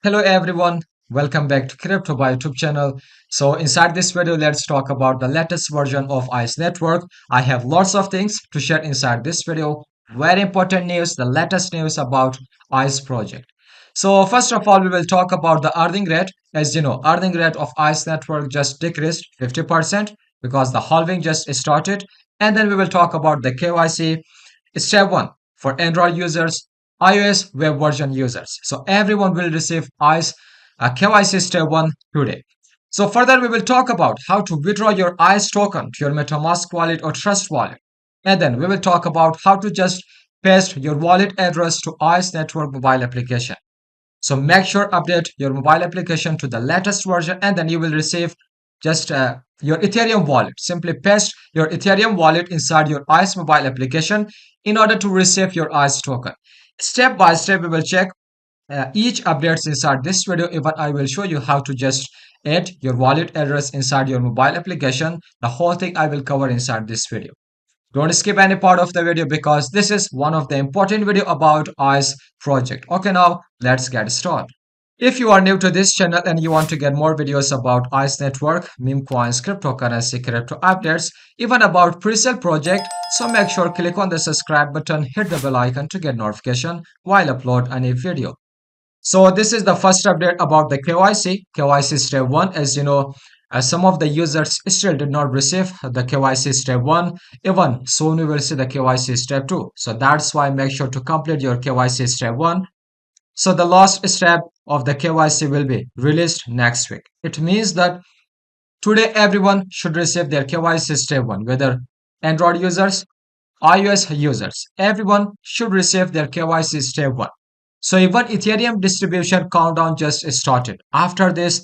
Hello everyone, welcome back to Crypto by YouTube channel. So inside this video, let's talk about the latest version of ICE network. I have lots of things to share inside this video. Very important news, the latest news about ICE project. So first of all, we will talk about the earning rate. As you know, earning rate of ICE network just decreased 50% because the halving just started. And then we will talk about the KYC step 1 for Android users, iOS web version users. So everyone will receive ICE KYC step 1 today. So further we will talk about how to withdraw your ICE token to your MetaMask wallet or Trust wallet. And then we will talk about how to just paste your wallet address to ICE network mobile application. So make sure update your mobile application to the latest version and then you will receive just your Ethereum wallet. Simply paste your Ethereum wallet inside your ICE mobile application in order to receive your ICE token. Step by step, we will check each updates inside this video. Even I will show you how to just add your wallet address inside your mobile application. The whole thing I will cover inside this video. Don't skip any part of the video because this is one of the important video about ICE project. Okay, now let's get started. If you are new to this channel and you want to get more videos about ICE network, meme coins, cryptocurrency, crypto updates, even about pre-sale project, so make sure click on the subscribe button, hit the bell icon to get notification while upload any video. So this is the first update about the KYC. KYC step 1, as you know, some of the users still did not receive the KYC step 1. Even soon we will see the KYC step 2. So that's why make sure to complete your KYC step 1. So the last step of the KYC will be released next week. It means that today everyone should receive their KYC step 1, whether Android users, iOS users, everyone should receive their KYC step 1. So even Ethereum distribution countdown just started. After this,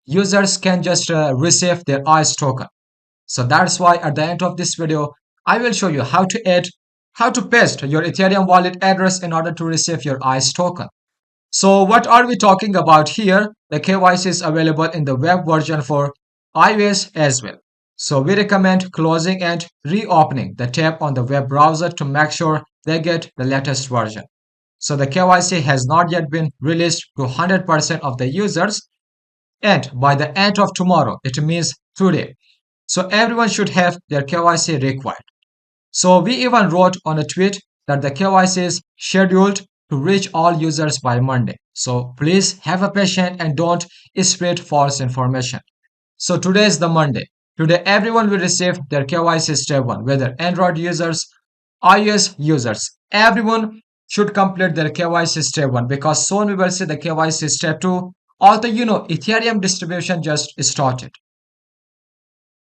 users can just receive their ICE token. So that's why at the end of this video, I will show you how to paste your Ethereum wallet address in order to receive your ICE token. So what are we talking about here? The KYC is available in the web version for iOS as well. So we recommend closing and reopening the tab on the web browser to make sure they get the latest version. So the KYC has not yet been released to 100% of the users, and by the end of tomorrow, it means today. So everyone should have their KYC required. So we even wrote on a tweet that the KYC is scheduled to reach all users by Monday. So please have a patience and don't spread false information. So today is the Monday. Today everyone will receive their KYC step 1, whether Android users, iOS users, everyone should complete their KYC step 1 because soon we will see the KYC step 2. Although you know Ethereum distribution just started.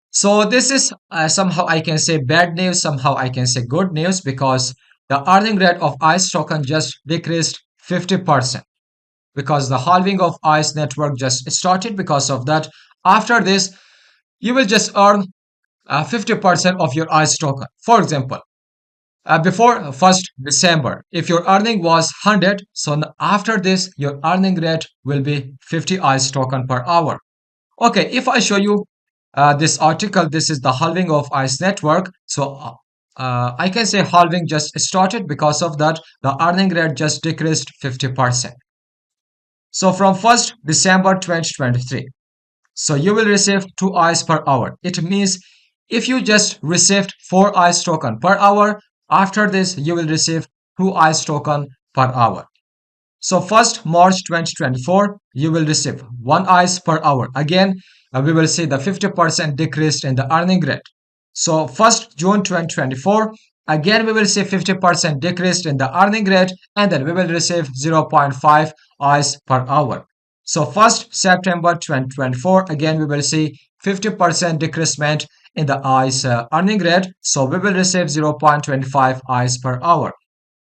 So this is somehow I can say bad news, somehow I can say good news because the earning rate of ICE token just decreased 50% because the halving of ICE network just started. Because of that, after this, you will just earn 50% of your ICE token. For example, before 1st December, if your earning was 100, so after this, your earning rate will be 50 ICE token per hour. Okay, if I show you this article, this is the halving of ICE network. So I can say halving just started. Because of that, the earning rate just decreased 50%. So from 1st December 2023, so you will receive 2 ICE per hour. It means if you just received 4 ICE token per hour, after this you will receive 2 ICE token per hour. So 1st March 2024, you will receive 1 ICE per hour. Again, we will see the 50% decrease in the earning rate. So 1st June 2024, again we will see 50% decrease in the earning rate and then we will receive 0.5 ICE per hour. So 1st September 2024, again we will see 50% decreasement in the ICE earning rate. So we will receive 0.25 ICE per hour.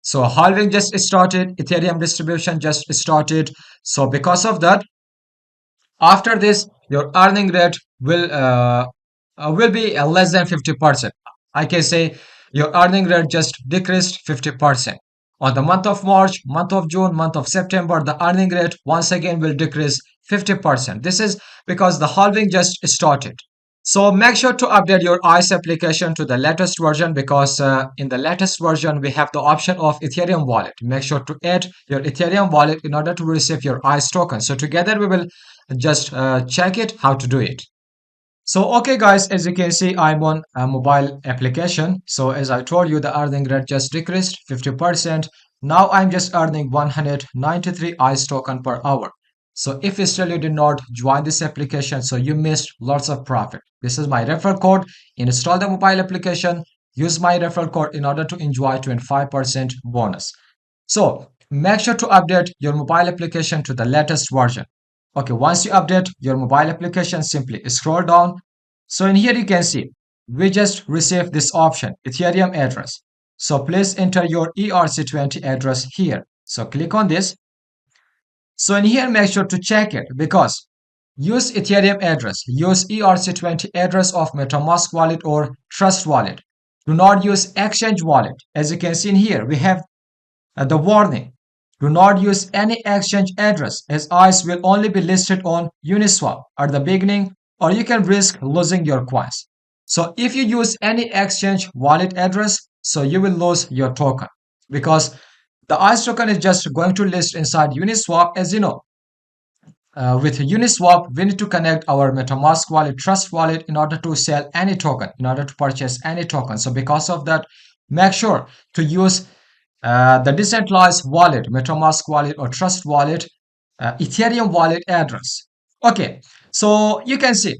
So halving just started, Ethereum distribution just started. So because of that, after this, your earning rate will be less than 50%. I can say your earning rate just decreased 50%. On the month of March, month of June, month of September, the earning rate once again will decrease 50%. This is because the halving just started. So make sure to update your ICE application to the latest version, because in the latest version we have the option of Ethereum wallet. Make sure to add your Ethereum wallet in order to receive your ICE token. So together we will just check it how to do it. So okay guys, as you can see, I'm on a mobile application. So as I told you, the earning rate just decreased 50%. Now I'm just earning 193 ICE token per hour. So if still you did not join this application, so you missed lots of profit. This is my referral code. Install the mobile application. Use my referral code in order to enjoy 25% bonus. So make sure to update your mobile application to the latest version. Okay, once you update your mobile application, simply scroll down. So in here you can see we just received this option, Ethereum address. So please enter your ERC20 address here. So click on this. So in here make sure to check it, because use Ethereum address, use ERC20 address of MetaMask wallet or Trust wallet. Do not use Exchange wallet. As you can see in here, we have the warning. Do not use any exchange address, as ICE will only be listed on Uniswap at the beginning, or you can risk losing your coins. So if you use any exchange wallet address, so you will lose your token, because the ICE token is just going to list inside Uniswap. As you know, with Uniswap, we need to connect our MetaMask wallet, Trust wallet, in order to sell any token, in order to purchase any token. So because of that, make sure to use the decentralized wallet, MetaMask wallet or Trust wallet, Ethereum wallet address. Okay, so you can see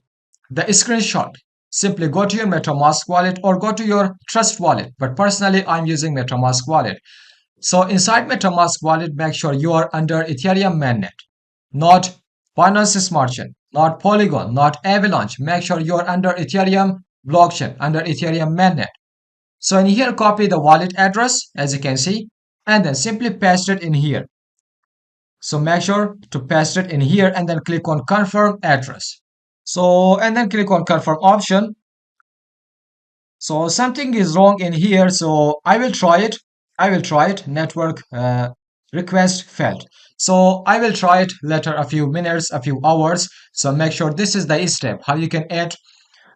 the screenshot. Simply go to your MetaMask wallet or go to your Trust wallet. But personally, I'm using MetaMask wallet. So inside MetaMask wallet, make sure you are under Ethereum mainnet, not Binance Smart Chain, not Polygon, not Avalanche. Make sure you are under Ethereum blockchain, under Ethereum mainnet. So in here, copy the wallet address, as you can see, and then simply paste it in here. So make sure to paste it in here and then click on confirm address. So, and then click on confirm option. So something is wrong in here. So I will try it. I will try it. Network request failed. So I will try it later, a few minutes, a few hours. So make sure this is the step how you can add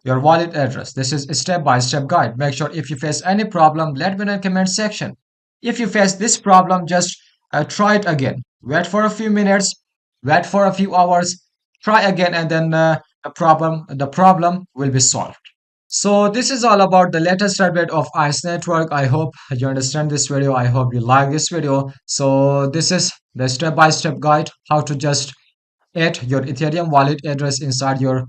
your wallet address. This is a step-by-step guide. Make sure if you face any problem, let me know in the comment section. If you face this problem, just try it again. Wait for a few minutes, wait for a few hours, try again, and then the problem will be solved. So this is all about the latest update of ICE network. I hope you understand this video. I hope you like this video. So this is the step-by-step guide how to just add your Ethereum wallet address inside your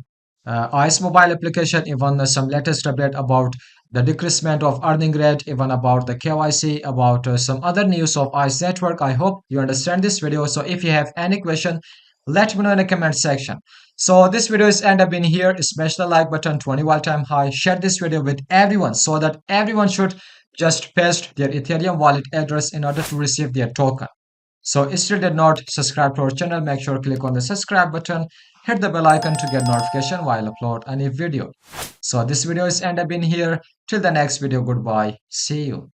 ICE mobile application. Even some latest update about the decreasement of earning rate, even about the KYC, about some other news of ICE network. I hope you understand this video. So if you have any question, let me know in the comment section. So this video is end up in here. Smash the like button 20 while time high. Share this video with everyone so that everyone should just paste their Ethereum wallet address in order to receive their token. So if still did not subscribe to our channel, make sure to click on the subscribe button, hit the bell icon to get notification while I upload any video. So this video is end up in here. Till the next video, goodbye. See you.